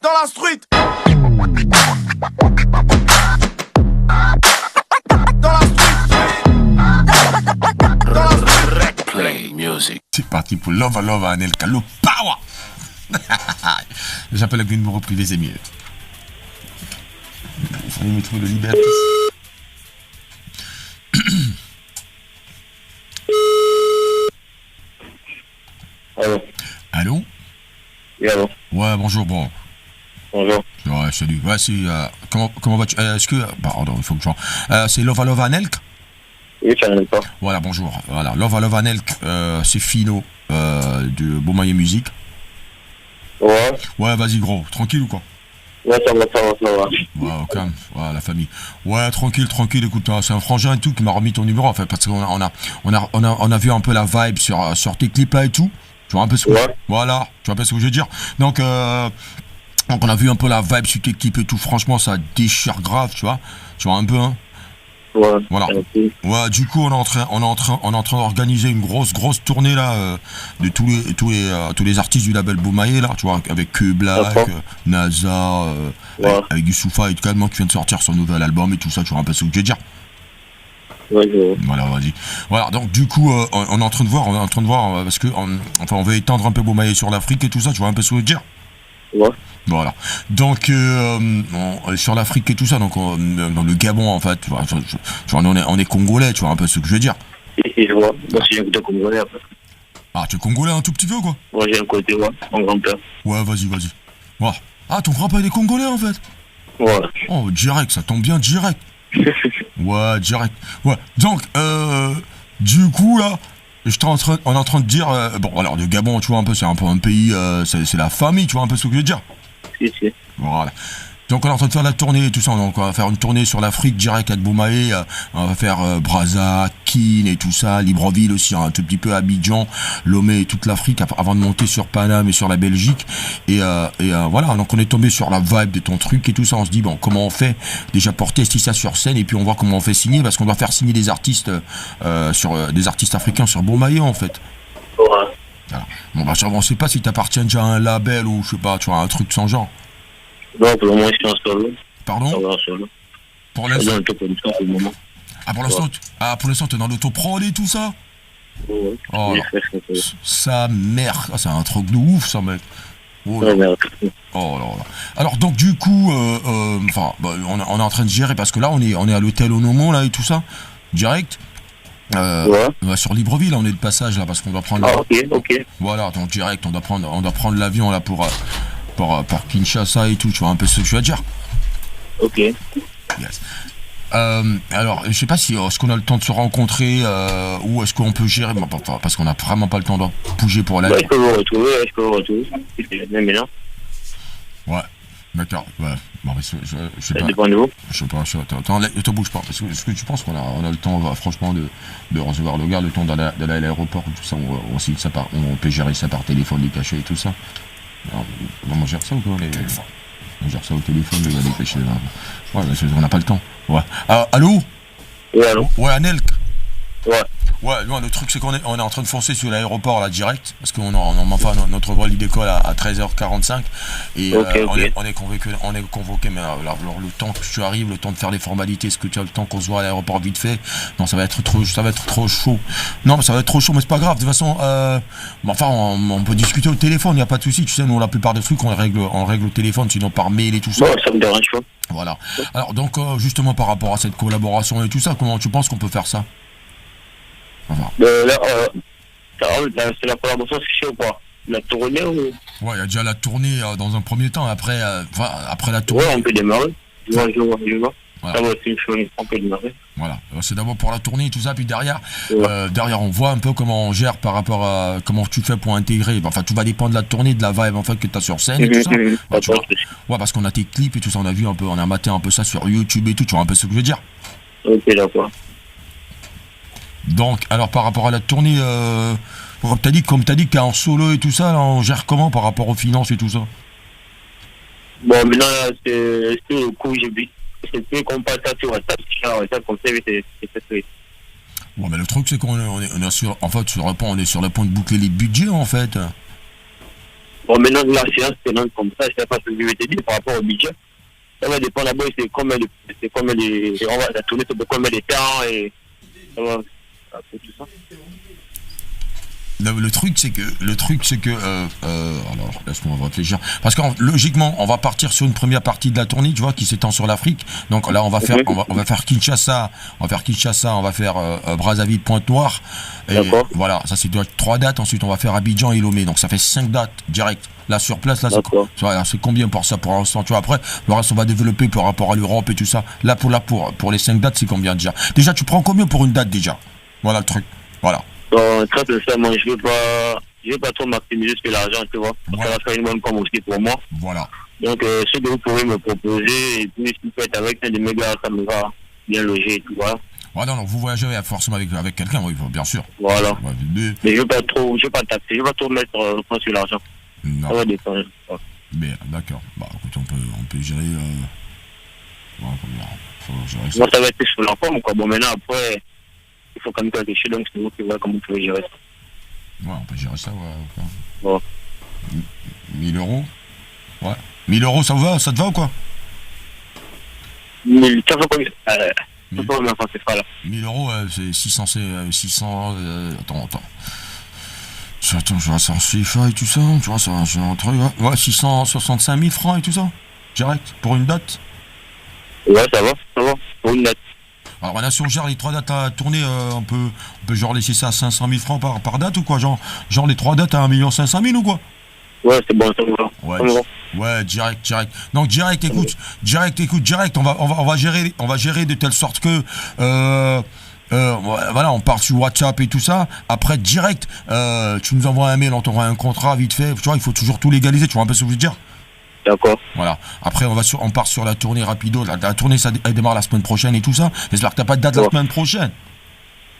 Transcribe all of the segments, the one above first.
Dans la street. Dans la street. Play music. C'est parti pour Love Anelka, le power. J'appelle avec le numéro privé, c'est mieux. Il fallait me trouver le liberté. Allô. Allô? Oui, allô. Ouais, bonjour, bon. Bonjour. Ouais, salut. Ouais, c'est... comment vas-tu? Est-ce que... Pardon, il faut que je... c'est Love Anelka? Oui, tu n'en es pas. Voilà, bonjour. Voilà, Love Anelka, c'est Fino de Beaumaillé Musique. Ouais. Ouais, vas-y, gros. Tranquille ou quoi? Ouais, ça va. Ouais, au calme. Ouais, la famille. Ouais, tranquille. Écoute, c'est un frangin et tout qui m'a remis ton numéro, en fait, parce qu'on a vu un peu la vibe sur tes clips là et tout. Tu vois un peu ce que... Ouais. Voilà, tu vois un peu ce que je veux dire. Donc on a vu un peu la vibe sur tes clips et tout. Franchement, ça déchire grave, tu vois. Tu vois un peu, hein. Ouais. Voilà. Ouais, du coup, on est en train d'organiser une grosse tournée là de tous les artistes du label Beaumaillé là, tu vois, avec Black, NASA, ouais. avec Youssoufa et également qui vient de sortir son nouvel album et tout ça, tu vois un peu ce que je veux dire. Ouais, je vois. Voilà, vas-y. Voilà, donc du coup, on est en train de voir, parce que on veut étendre un peu Beaumaillé sur l'Afrique et tout ça, tu vois un peu ce que je veux dire. Ouais. Voilà. Donc sur l'Afrique et tout ça, donc dans le Gabon en fait, tu vois, on est congolais, tu vois un peu ce que je veux dire. Si, je vois. Moi, j'ai un côté congolais après. Ah, tu es congolais un tout petit peu quoi? Moi, j'ai un côté, ouais, mon grand-père. Ouais, vas-y. Ouais. Ah, ton grand-père il est congolais en fait? Ouais. Oh, direct, ça tombe bien, direct. Ouais, direct. Ouais, donc du coup là, on est en train de dire, bon alors le Gabon, tu vois un peu, c'est un peu un pays, c'est la famille, tu vois un peu ce que je veux dire. Si. Voilà. Donc on est en train de faire la tournée et tout ça, donc on va faire une tournée sur l'Afrique direct avec Beaumaillé, on va faire Brazza, Kin et tout ça, Libreville aussi, un tout petit peu Abidjan, Lomé et toute l'Afrique avant de monter sur Paname et sur la Belgique. Et voilà, donc on est tombé sur la vibe de ton truc et tout ça, on se dit bon comment on fait déjà pour tester ça sur scène et puis on voit comment on fait signer parce qu'on doit faire signer des artistes des artistes africains sur Beaumaillé en fait. Ouais. Voilà. Bon bah on sait pas si t'appartiens déjà à un label ou je sais pas, tu vois un truc sans genre. Non, pour le moment, je suis en solo. Pardon? Ça va en solo. Pour l'instant. Dans l'autoproduction pour le moment. Ah pour l'instant, pour l'instant t'es dans l'autoprod et tout ça? Ouais. Oh J'ai là. fait ce que Ça merde, c'est un truc de ouf ça mec. Oh là. Ouais, merde. Oh là là. Alors donc du coup, on est en train de gérer parce que là on est à l'hôtel Onomo là et tout ça, direct. Ouais. Sur Libreville, on est de passage là parce qu'on doit prendre. Ah, ok. Voilà, donc direct, on doit prendre l'avion là pour Kinshasa et tout, tu vois un peu ce que je veux dire. Ok. Yes. Alors, je sais pas si est-ce qu'on a le temps de se rencontrer ou est-ce qu'on peut gérer, parce qu'on a vraiment pas le temps de bouger pour aller. Je peux vous retrouver. Même maintenant. Ouais, d'accord. Ouais. Bon, je sais Ça pas. dépend de vous. Je sais pas. Attends, ne te bouge pas. Est-ce que tu penses qu'on a le temps, franchement, de recevoir le gars, le temps d'aller à l'aéroport, tout ça, on peut gérer ça par téléphone, les cachets et tout ça. Alors, on gère ça ou quoi On gère ça au téléphone, les cachets. Ouais, on n'a pas le temps. Ouais. Allô? Oui, allô? Ouais, Anelka. Ouais. Ouais, non, le truc c'est qu'on est en train de foncer sur l'aéroport là direct parce qu'on enfin notre vol il décolle à 13h45 et Okay. on est convoqué mais alors, le temps que tu arrives, le temps de faire les formalités, est-ce que tu as le temps qu'on se voit à l'aéroport vite fait? Non, ça va être trop chaud. Non, mais ça va être trop chaud, mais c'est pas grave. De toute façon, enfin on peut discuter au téléphone, il y a pas de souci. Tu sais, nous la plupart des trucs on règle au téléphone, sinon par mail et tout ça. Bon, ça me dérange pas. Voilà. Alors donc justement par rapport à cette collaboration et tout ça, comment tu penses qu'on peut faire ça? Enfin. C'est la collaboration, c'est ou pas? La tournée ou? Ouais, il y a déjà la tournée dans un premier temps, après la tournée. Ouais, on peut démarrer. Je vois. Voilà. Ça va aussi, on peut démarrer. Voilà, c'est d'abord pour la tournée et tout ça, puis derrière, Ouais. derrière on voit un peu comment on gère par rapport à comment tu fais pour intégrer. Enfin, tout va dépendre de la tournée, de la vibe en fait que tu as sur scène et tout ça. Ouais, tu vois. Ouais, parce qu'on a tes clips et tout ça, on a vu un peu, on a maté un peu ça sur YouTube et tout, tu vois un peu ce que je veux dire. Ok, d'accord. Donc, alors par rapport à la tournée, comme t'as dit que t'es en solo et tout ça, là, on gère comment par rapport aux finances et tout ça? Bon, maintenant, c'est le coup, j'ai vu. C'est plus qu'on passe ça sur WhatsApp, comme ça, c'est fait. Ouais, mais le truc c'est qu'on est sur, en fait, on est sur le point de boucler les budgets en fait. Bon, maintenant, la séance se lance comme ça, je sais pas ce que je vais te dire par rapport au budget. Ça va dépendre d'abord, c'est combien de, on va la tourner sur combien de temps et ça va, tout ça. Le truc c'est que alors laisse-moi réfléchir parce que logiquement on va partir sur une première partie de la tournée, tu vois, qui s'étend sur l'Afrique. Donc là on va faire Kinshasa, on va faire Brazzaville, Pointe-Noire et voilà, ça c'est 3 dates. Ensuite on va faire Abidjan et Lomé, donc ça fait 5 dates direct là sur place. Là c'est combien pour ça pour l'instant, tu vois. Après le reste on va développer par rapport à l'Europe et tout ça. Là pour les 5 dates c'est combien déjà tu prends combien pour une date déjà? Voilà le truc, voilà. Bon, très sincèrement, je veux pas trop maximiser sur l'argent, tu vois. Ça va faire une bonne com aussi pour moi. Voilà. Donc, ce que vous pouvez me proposer, et puis si vous faites avec un de mes gars, ça me va bien loger, tu vois. Ouais, non, vous voyagez forcément avec quelqu'un, oui, bien sûr. Voilà. Ouais, mais je veux pas taxer, je veux pas trop mettre le point sur l'argent. Non. Ça va dépendre. Mais d'accord. Bah, écoute, on peut gérer. Faut gérer ça. Moi, ça va être sur la forme, quoi. Bon, maintenant, après, il faut quand même quelque chose, donc c'est vous qui voyez comment vous pouvez gérer ça. Ouais, on peut gérer ça, ouais. Bon. 1000 euros. Ouais. 1000 euros, ça te va ou quoi? 1000, ça va combien? C'est pas là. 1000 euros, c'est 600, attends. Attends, je vois ça en CFA et tout ça, tu vois, ça, c'est un truc, ouais, 665 000 francs et tout ça, direct, pour une date. Ouais, ça va, pour une date. Alors là, si on gère les 3 dates à tourner, on peut genre laisser ça à 500 000 francs par date ou quoi, genre les 3 dates à 1 500 000 ou quoi? Ouais, c'est bon, ça me va. Ouais, direct. Donc direct, écoute, on va gérer de telle sorte que voilà, on part sur WhatsApp et tout ça. Après direct, tu nous envoies un mail, on t'envoie un contrat vite fait. Tu vois, il faut toujours tout légaliser. Tu vois un peu ce que je veux dire? D'accord. Voilà. Après, on part sur la tournée rapido. La tournée, elle démarre la semaine prochaine et tout ça. J'espère que t'as pas de date la semaine prochaine.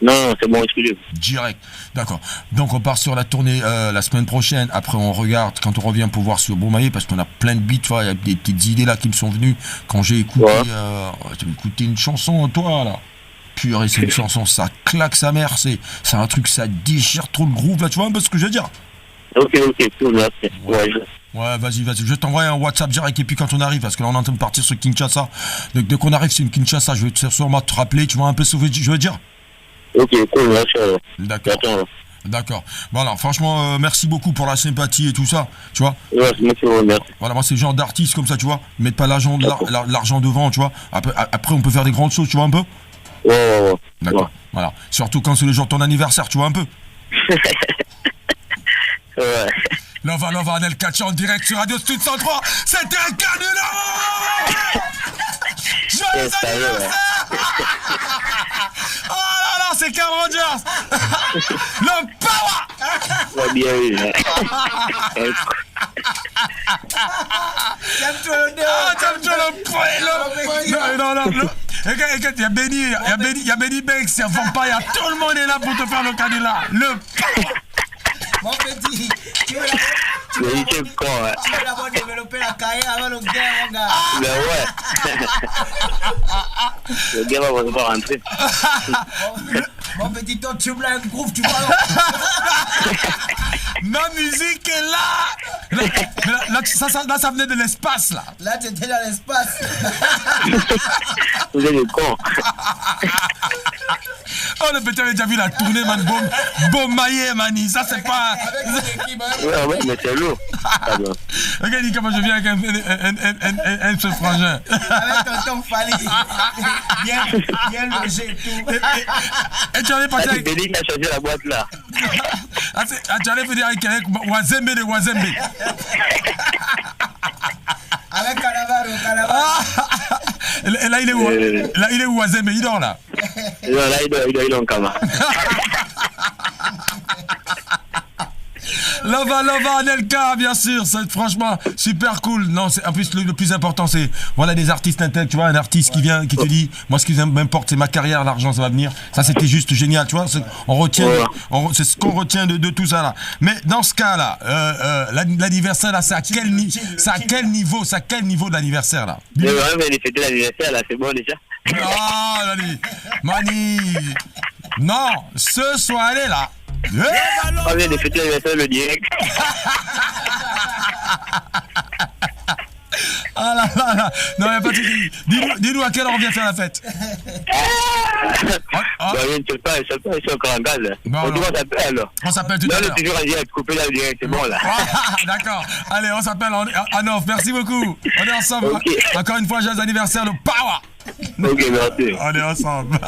Non, c'est bon, excusez-moi. Direct. D'accord. Donc, on part sur la tournée la semaine prochaine. Après, on regarde quand on revient pour voir sur Beaumaillé parce qu'on a plein de beats. Tu vois, il y a des petites idées là qui me sont venues quand j'ai écouté, écouté une chanson, toi, là. Purée, c'est une chanson, ça claque sa mère. C'est un truc, ça déchire trop le groove, là. Tu vois un peu ce que je veux dire? Ok, cool, merci. Ouais, vas-y, je t'envoie un WhatsApp direct et puis quand on arrive, parce que là on est en train de partir sur Kinshasa. Donc dès qu'on arrive sur Kinshasa, je vais sûrement te rappeler, tu vois un peu ce que je veux dire? Ok, cool, merci. D'accord. Voilà, franchement, merci beaucoup pour la sympathie et tout ça, tu vois. Ouais, merci. Voilà, moi c'est le genre d'artiste comme ça, tu vois. Mettre pas l'argent devant, tu vois. Après on peut faire des grandes choses, tu vois un peu. Ouais. D'accord, voilà. Surtout quand c'est le jour de ton anniversaire, tu vois un peu. Ouais. Lova, Anel Kacha en direct sur Radio Stud 103. C'était un canular. Joyeux anniversaire. Oh là là, c'est Carl Rogers. Le power. Ouais, bien oui. T'aimes-tu le poil? Non. Regarde, il y a Benny Banks, il y a Vampire, tout le monde est là pour te faire le canular. Le Mon petit, tu veux d'abord développer la carrière avant le gain, mon gars. Ben ouais. Le gars va pas rentrer. Mon petit, toi, tu me un groove, tu vois. Ma musique est là. Là, ça venait de l'espace, là. Là, tu étais dans l'espace. Vous êtes des cons. Oh, le petit avait déjà vu la tournée, man. Beaumaillé, mani. Ça, c'est pas. Avec une équipe, hein. Ouais, mais c'est lourd. Regarde comment je viens avec un seul frangin. Avec tonton Fali. Bien logé et tout. Et tu allais passer avec. C'est Béni qui a changé la boîte là. Tu allais venir avec Wazembe de Wazembe. Avec Canavaro. Et là, il est où? Là, il est où Wazembe? Il dort là. Non, là, il est en cama. Lova, Anelka, bien sûr, c'est franchement super cool. Non, en plus, le plus important, c'est, voilà, des artistes intègres, tu vois, un artiste qui vient, qui te dit, moi, ce qui m'importe, c'est ma carrière, l'argent, ça va venir. Ça, c'était juste génial, tu vois, c'est ce qu'on retient de tout ça, là. Mais dans ce cas-là, l'anniversaire, là, c'est à quel niveau de l'anniversaire, là? Mais ouais, mais il fêtait l'anniversaire, là, c'est bon, déjà. Ah, Mani, non, ce soir, elle est là. On vient de fêter l'anniversaire le direct. Ah là là là. Non, y'a pas de souci. Dis-nous à quelle heure on vient faire la fête. Bah, je ne sais pas, je suis encore en gaz. Bon, On alors. doit s'appeler alors. On s'appelle tout Là, à on est l'heure. toujours en direct, couper là, le direct, c'est bon là. Ah, d'accord. Allez, on s'appelle à 9. Merci beaucoup. On est ensemble. Ok. Encore une fois, joyeux anniversaire, le Power. Ok, merci. On est ensemble.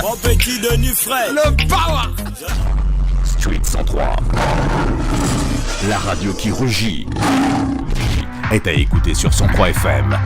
Mon petit Denis Fred. Le Power. Street 103. La radio qui rugit est à écouter sur 103 FM.